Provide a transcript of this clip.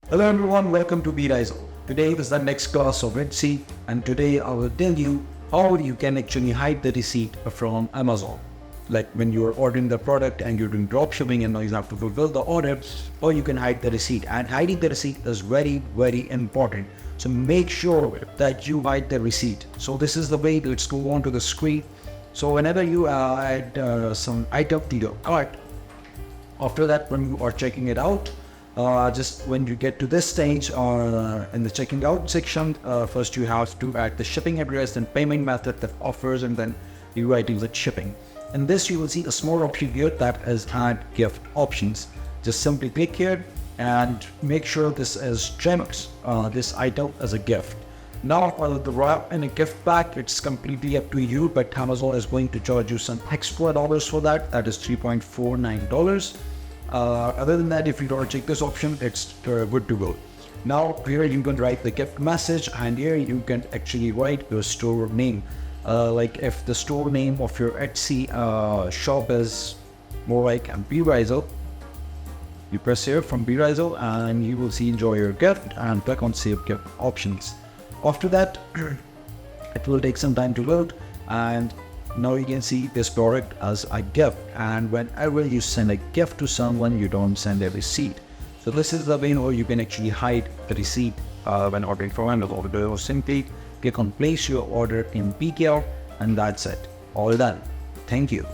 Hello everyone, welcome to BRiso. Today is the next class of Etsy, and today I will tell you how you can actually hide the receipt from Amazon. Like when you are ordering the product and you're doing dropshipping and now you have to fulfill the order, or you can hide the receipt. And hiding the receipt is very, very important. So make sure that you hide the receipt. So this is the way. Let's go on to the screen. So whenever you add some item to your cart, after that, when you are checking it out, just when you get to this stage or in the checking out section, first you have to add the shipping address and payment method that offers, and then you write the shipping. In this, you will see a small option here that is add gift options. Just simply click here and make sure this is Gemix, this item as a gift. Now, the wrap and a gift pack, it's completely up to you, but Amazon is going to charge you some extra dollars for that. That is $3.49. Other than that, if you don't check this option, it's good to go. Now here you can write the gift message, and here you can actually write your store name. Like if the store name of your Etsy shop is more like BRiso, you press here from BRiso and you will see enjoy your gift and click on save gift options. After that, it will take some time to load, and now you can see this product as a gift, and whenever you send a gift to someone, you don't send a receipt. So this is the way how you can actually hide the receipt when ordering from Amazon. Or simply click on place your order in PKR, and that's it. All done. Thank you.